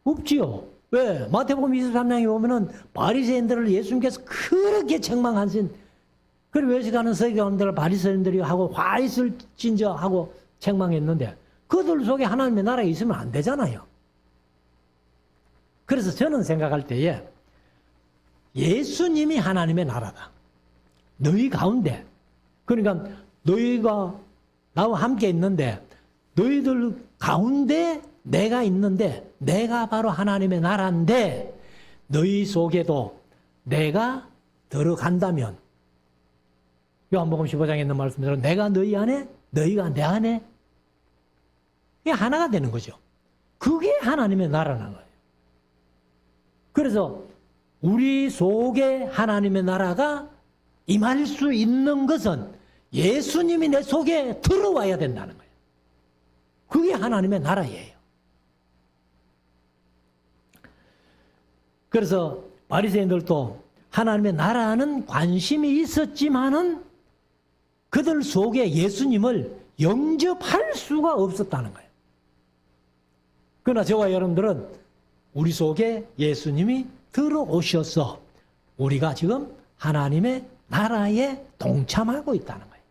S1: 없지요. 왜? 마태복음 23장에 보면은 바리새인들을 예수님께서 그렇게 책망하신 그리고 외식하는 서기관들을 바리새인들이 하고 화 있을 진저 하고 책망했는데 그들 속에 하나님의 나라가 있으면 안 되잖아요. 그래서 저는 생각할 때에 예수님이 하나님의 나라다. 너희 가운데. 그러니까 너희가 나와 함께 있는데 너희들 가운데 내가 있는데 내가 바로 하나님의 나라인데 너희 속에도 내가 들어간다면 요한복음 15장에 있는 말씀대로 내가 너희 안에 너희가 내 안에 이게 하나가 되는 거죠. 그게 하나님의 나라라는 거예요. 그래서 우리 속에 하나님의 나라가 임할 수 있는 것은 예수님이 내 속에 들어와야 된다는 거예요. 그게 하나님의 나라예요. 그래서 바리새인들도 하나님의 나라는 관심이 있었지만은 그들 속에 예수님을 영접할 수가 없었다는 거예요. 그러나 저와 여러분들은 우리 속에 예수님이 들어오셔서 우리가 지금 하나님의 나라에 동참하고 있다는 거예요.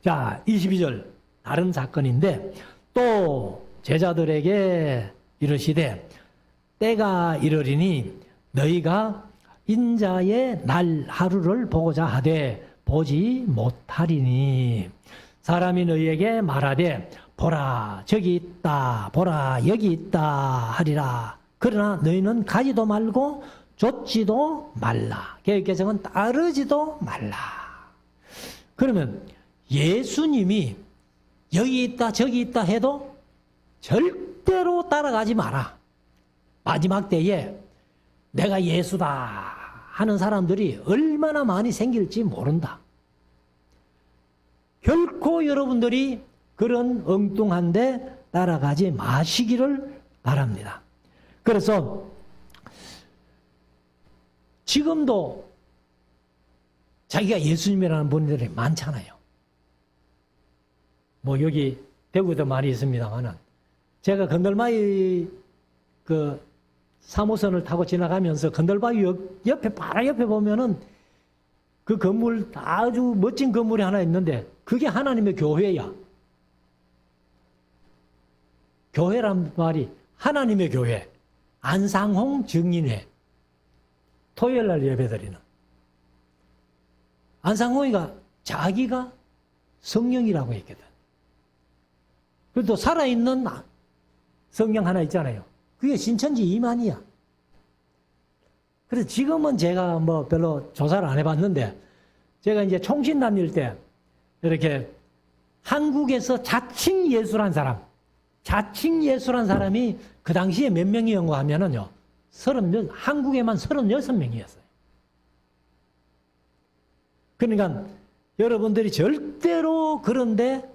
S1: 자, 22절 다른 사건인데 또 제자들에게 이르시되 때가 이르리니 너희가 인자의 날 하루를 보고자 하되 보지 못하리니 사람이 너희에게 말하되 보라 저기 있다 보라 여기 있다 하리라. 그러나 너희는 가지도 말고 좇지도 말라. 개역개정은 따르지도 말라. 그러면 예수님이 여기 있다 저기 있다 해도 절대로 따라가지 마라. 마지막 때에 내가 예수다 하는 사람들이 얼마나 많이 생길지 모른다. 결코 여러분들이 그런 엉뚱한데 따라가지 마시기를 바랍니다. 그래서 지금도 자기가 예수님이라는 분들이 많잖아요. 뭐 여기 대구에도 많이 있습니다만은 제가 건들마이 그 3호선을 타고 지나가면서 건들바위 옆에 바로 옆에 보면은 그 건물 아주 멋진 건물이 하나 있는데 그게 하나님의 교회야. 교회란 말이 하나님의 교회. 안상홍 증인회. 토요일 날 예배드리는. 안상홍이가 자기가 성령이라고 했거든. 그리고 또 살아있는 성령 하나 있잖아요. 그게 신천지 이만희야. 그래서 지금은 제가 뭐 별로 조사를 안 해봤는데, 제가 이제 총신 다닐 때 이렇게 한국에서 자칭 예수란 사람이 그 당시에 몇 명이었고 하면은요, 한국에만 36명이었어요. 그러니까 여러분들이 절대로 그런데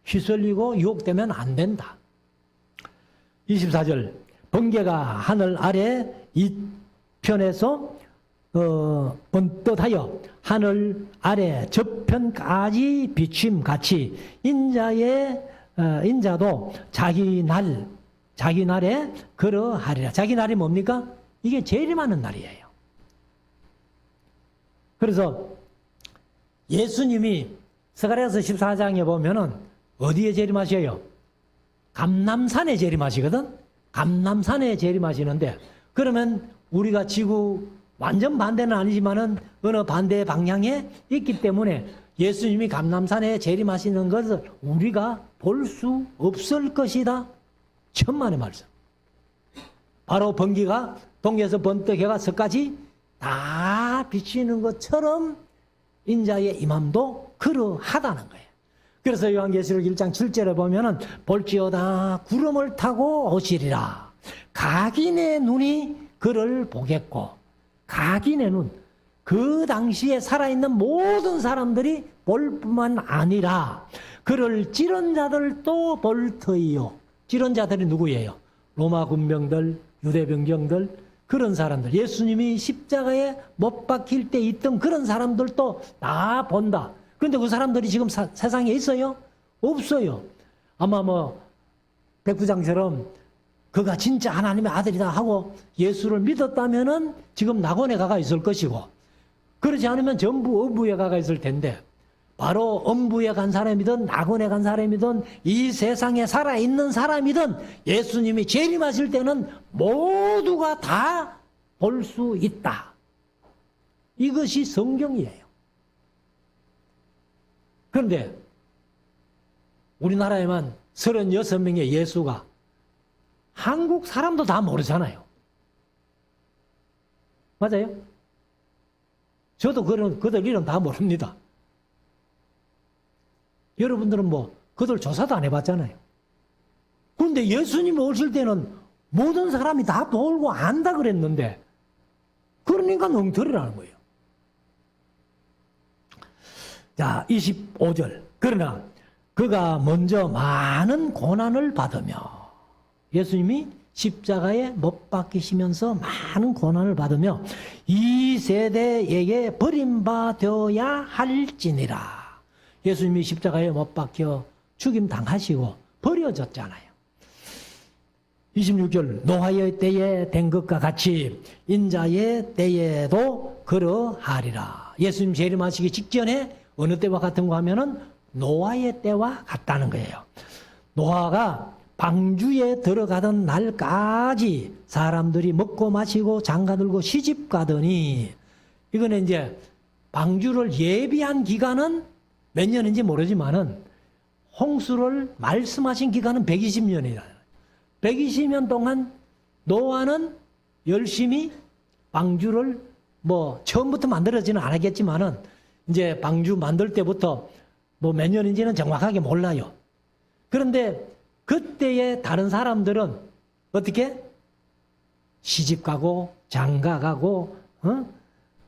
S1: 휘둘리고 유혹되면 안 된다. 24절, 번개가 하늘 아래 이편에서 번듯하여 하늘 아래 저편까지 비춤같이 인자도 자기 날에 그러하리라. 자기 날이 뭡니까? 이게 재림하는 날이에요. 그래서 예수님이 스가랴서 14장에 보면은 어디에 재림하셔요? 감람산에 재림하시거든. 감람산에 재림하시는데, 그러면 우리가 지구 완전 반대는 아니지만은 어느 반대 방향에 있기 때문에 예수님이 감람산에 재림하시는 것을 우리가 볼 수 없을 것이다. 천만의 말씀. 바로 번개가 동에서 번뜩해가 서까지 다 비치는 것처럼 인자의 임함도 그러하다는 거예요. 그래서 요한계시록 1장 7절에 보면은 볼지어다 구름을 타고 오시리라. 각인의 눈이 그를 보겠고, 각인의 눈, 그 당시에 살아있는 모든 사람들이 볼 뿐만 아니라 그를 찌른 자들도 볼 터이요. 찌른 자들이 누구예요? 로마 군병들, 유대 병정들, 그런 사람들. 예수님이 십자가에 못 박힐 때 있던 그런 사람들도 다 본다. 그런데 그 사람들이 지금 세상에 있어요? 없어요. 아마 뭐 백부장처럼 그가 진짜 하나님의 아들이다 하고 예수를 믿었다면은 지금 낙원에 가가 있을 것이고, 그렇지 않으면 전부 어부에 가가 있을 텐데, 바로 엄부에 간 사람이든 낙원에 간 사람이든 이 세상에 살아있는 사람이든 예수님이 재림하실 때는 모두가 다 볼 수 있다. 이것이 성경이에요. 그런데 우리나라에만 36명의 예수가 한국 사람도 다 모르잖아요. 맞아요? 저도 그들 이름 다 모릅니다. 여러분들은 뭐 그들 조사도 안 해봤잖아요. 그런데 예수님이 오실 때는 모든 사람이 다 돌고 안다 그랬는데, 그러니까 엉터리라는 거예요. 자, 25절. 그러나 그가 먼저 많은 고난을 받으며, 예수님이 십자가에 못 박히시면서 많은 고난을 받으며 이 세대에게 버림받아야 할지니라. 예수님이 십자가에 못 박혀 죽임당하시고 버려졌잖아요. 26절, 노아의 때에 된 것과 같이 인자의 때에도 그러하리라. 예수님 재림하시기 직전에 어느 때와 같은 거 하면은 노아의 때와 같다는 거예요. 노아가 방주에 들어가던 날까지 사람들이 먹고 마시고 장가들고 시집 가더니, 이거는 이제 방주를 예비한 기간은 몇 년인지 모르지만은 홍수를 말씀하신 기간은 120년이다. 120년 동안 노아는 열심히 방주를 뭐 처음부터 만들어지는 않았겠지만은 이제 방주 만들 때부터 뭐 몇 년인지는 정확하게 몰라요. 그런데 그때의 다른 사람들은 어떻게? 시집 가고 장가 가고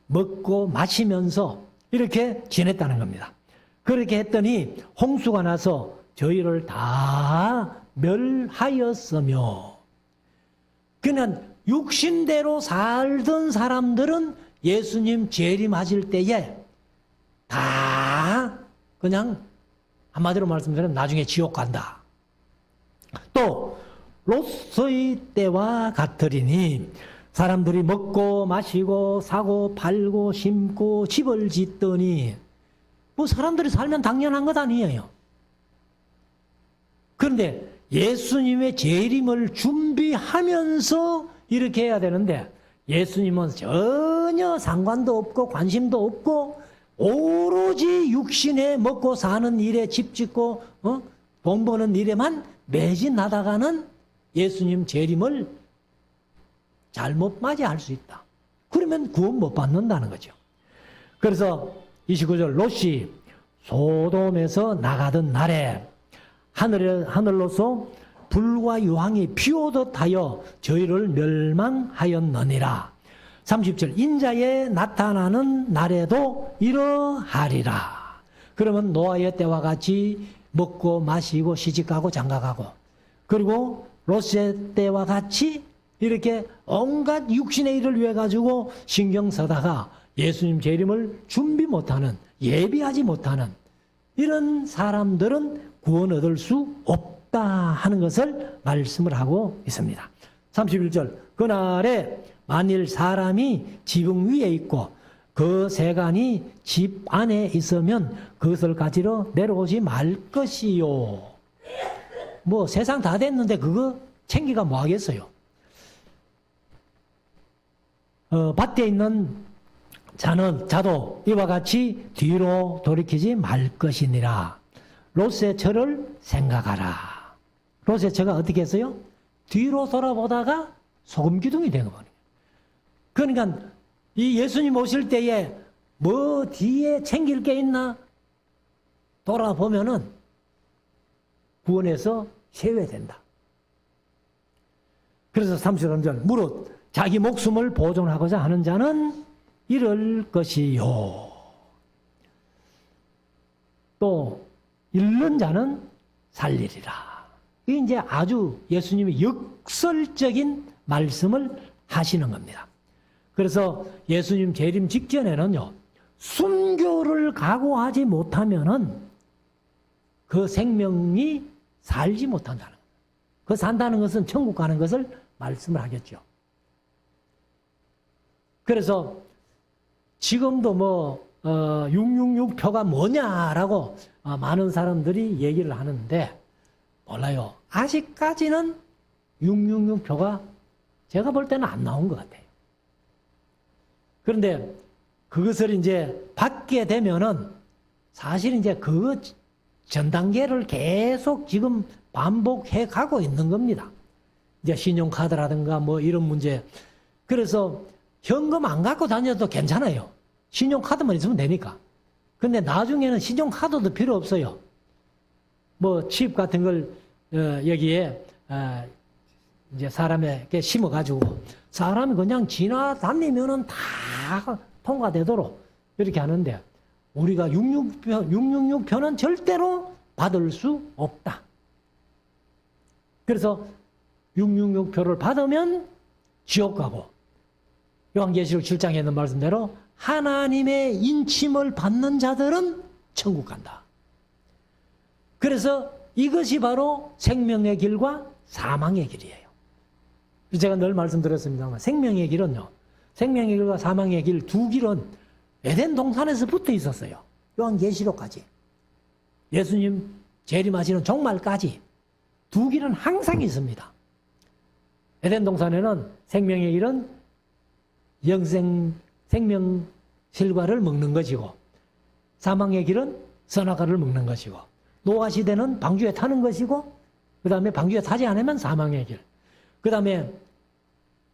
S1: 먹고 마시면서 이렇게 지냈다는 겁니다. 그렇게 했더니 홍수가 나서 저희를 다 멸하였으며, 그냥 육신대로 살던 사람들은 예수님 재림하실 때에 다 그냥 한마디로 말씀드리면 나중에 지옥 간다. 또 롯의 때와 같으리니 사람들이 먹고 마시고 사고 팔고 심고 집을 짓더니, 뭐 사람들이 살면 당연한 것 아니에요. 그런데 예수님의 재림을 준비하면서 이렇게 해야 되는데 예수님은 전혀 상관도 없고 관심도 없고 오로지 육신에 먹고 사는 일에 집 짓고 돈 버는 일에만 매진하다가는 예수님 재림을 잘못 맞이할 수 있다. 그러면 구원 못 받는다는 거죠. 그래서 29절 롯이 소돔에서 나가던 날에 하늘로서 불과 유황이 피오듯 하여 저희를 멸망하였느니라. 30절 인자에 나타나는 날에도 이러하리라. 그러면 노아의 때와 같이 먹고 마시고 시집가고 장가가고, 그리고 롯의 때와 같이 이렇게 온갖 육신의 일을 위해 가지고 신경 쓰다가 예수님 재림을 준비 못하는, 예비하지 못하는 이런 사람들은 구원 얻을 수 없다 하는 것을 말씀을 하고 있습니다. 31절 그날에 만일 사람이 지붕 위에 있고 그 세간이 집 안에 있으면 그것을 가지러 내려오지 말 것이요. 뭐 세상 다 됐는데 그거 챙기가 뭐 하겠어요. 밭에 있는 자도 이와 같이 뒤로 돌이키지 말 것이니라. 롯의 처를 생각하라. 롯의 처가 어떻게 했어요? 뒤로 돌아보다가 소금 기둥이 된 거예요. 그러니까 이 예수님 오실 때에 뭐 뒤에 챙길 게 있나 돌아보면은 구원에서 제외된다. 그래서 33절 무릇 자기 목숨을 보존하고자 하는 자는 이럴 것이요. 또 잃는 자는 살리리라. 이게 이제 아주 예수님이 역설적인 말씀을 하시는 겁니다. 그래서 예수님 재림 직전에는요, 순교를 각오하지 못하면은 그 생명이 살지 못한다는 거예요. 그 산다는 것은 천국 가는 것을 말씀을 하겠죠. 그래서 지금도 뭐 666표가 뭐냐라고 많은 사람들이 얘기를 하는데 몰라요. 아직까지는 666표가 제가 볼 때는 안 나온 것 같아요. 그런데 그것을 이제 받게 되면은 사실 이제 그 전 단계를 계속 지금 반복해 가고 있는 겁니다. 이제 신용카드라든가 뭐 이런 문제. 그래서 현금 안 갖고 다녀도 괜찮아요. 신용카드만 있으면 되니까. 근데 나중에는 신용카드도 필요 없어요. 뭐 칩 같은 걸 여기에 이제 사람에게 심어가지고 사람이 그냥 지나다니면은 다 통과되도록 이렇게 하는데 우리가 666표는 절대로 받을 수 없다. 그래서 666표를 받으면 지옥 가고 요한계시록 7장에 있는 말씀대로 하나님의 인침을 받는 자들은 천국 간다. 그래서 이것이 바로 생명의 길과 사망의 길이에요. 제가 늘 말씀드렸습니다만 생명의 길은요, 생명의 길과 사망의 길 두 길은 에덴 동산에서 붙어 있었어요. 요한계시록까지. 예수님 재림하시는 종말까지 두 길은 항상 있습니다. 에덴 동산에는 생명의 길은 생명 실과를 먹는 것이고 사망의 길은 선악과를 먹는 것이고 노아 시대는 방주에 타는 것이고 그 다음에 방주에 타지 않으면 사망의 길. 그 다음에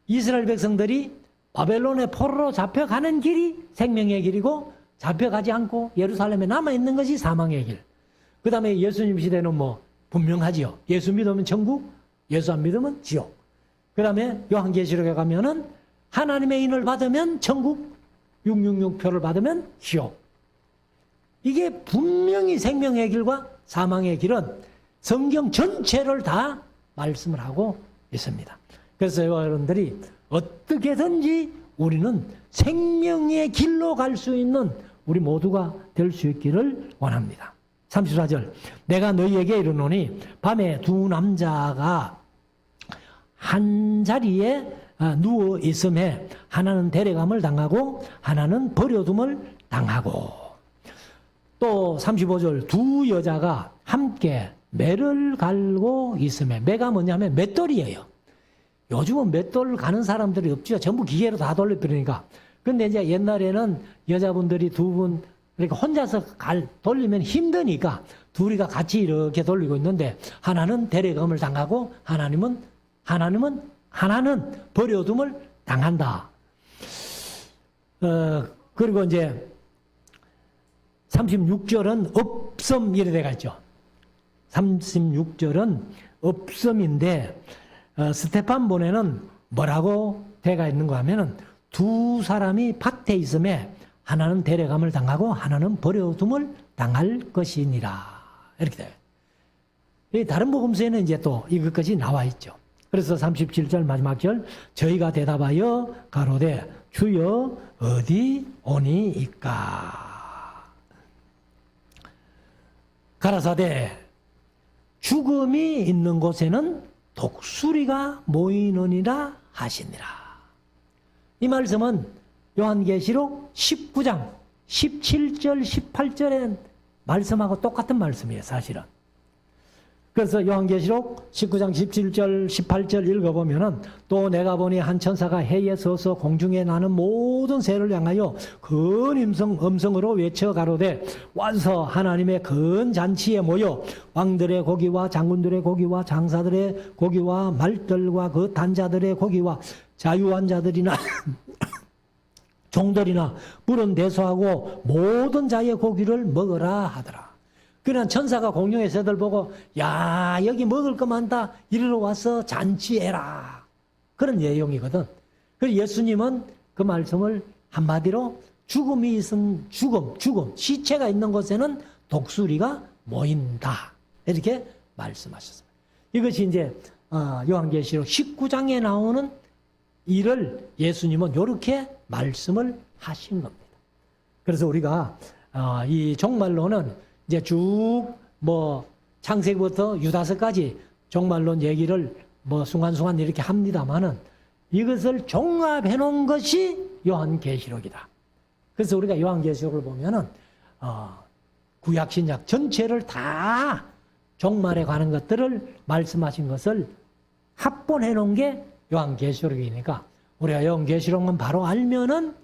S1: 이스라엘 백성들이 바벨론의 포로로 잡혀가는 길이 생명의 길이고 잡혀가지 않고 예루살렘에 남아있는 것이 사망의 길. 그 다음에 예수님 시대는 뭐 분명하지요. 예수 믿으면 천국, 예수 안 믿으면 지옥. 그 다음에 요한계시록에 가면은 하나님의 인을 받으면 천국, 666표를 받으면 지옥. 이게 분명히 생명의 길과 사망의 길은 성경 전체를 다 말씀을 하고 있습니다. 그래서 여러분들이 어떻게든지 우리는 생명의 길로 갈 수 있는 우리 모두가 될 수 있기를 원합니다. 34절 내가 너희에게 이르노니 밤에 두 남자가 한 자리에 누워 있음에 하나는 데려감을 당하고 하나는 버려둠을 당하고 또 35절 두 여자가 함께 매를 갈고 있음에 매가 뭐냐면 맷돌이에요. 요즘은 맷돌을 가는 사람들이 없죠. 전부 기계로 다 돌려버리니까. 근데 이제 옛날에는 여자분들이 두 분 그러니까 혼자서 돌리면 힘드니까 둘이가 같이 이렇게 돌리고 있는데 하나는 대례금을 당하고 하나는 버려둠을 당한다. 그리고 이제 36절은 업섬 이래 돼가 있죠. 36절은 업섬인데 스테판본에는 뭐라고 돼가 있는가 하면은 두 사람이 밭에 있음에 하나는 데려감을 당하고 하나는 버려둠을 당할 것이니라. 이렇게 돼요. 다른 복음서에는 이제 또 이것까지 나와 있죠. 그래서 37절 마지막 절 저희가 대답하여 가로되 주여 어디 오니이까. 가라사대 죽음이 있는 곳에는 독수리가 모이느니라 하시니라. 이 말씀은 요한계시록 19장 17절 18절에 말씀하고 똑같은 말씀이에요, 사실은. 그래서 요한계시록 19장 17절 18절 읽어보면은 또 내가 보니 한 천사가 해에 서서 공중에 나는 모든 새를 향하여 큰 음성으로 외쳐 가로되 와서 하나님의 큰 잔치에 모여 왕들의 고기와 장군들의 고기와 장사들의 고기와 말들과 그 단자들의 고기와 자유한 자들이나 종들이나 물은 대소하고 모든 자의 고기를 먹으라 하더라. 그러나 천사가 공중의 새들 보고 야 여기 먹을 거 많다 이리로 와서 잔치해라 그런 내용이거든. 그래서 예수님은 그 말씀을 한마디로 죽음이 있은 죽음 시체가 있는 곳에는 독수리가 모인다 이렇게 말씀하셨습니다. 이것이 이제 요한계시록 19장에 나오는 일을 예수님은 이렇게 말씀을 하신 겁니다. 그래서 우리가 이 종말론은 이제 쭉 창세기부터 유다서까지 종말론 얘기를 순간순간 이렇게 합니다만은 이것을 종합해 놓은 것이 요한계시록이다. 그래서 우리가 요한계시록을 보면은 구약 신약 전체를 다 종말에 관한 것들을 말씀하신 것을 합본해 놓은 게 요한계시록이니까 우리가 요한계시록만 바로 알면은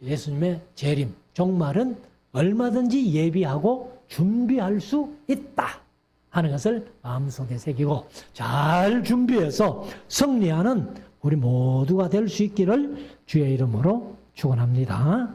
S1: 예수님의 재림, 종말은 얼마든지 예비하고 준비할 수 있다 하는 것을 마음속에 새기고 잘 준비해서 승리하는 우리 모두가 될 수 있기를 주의 이름으로 축원합니다.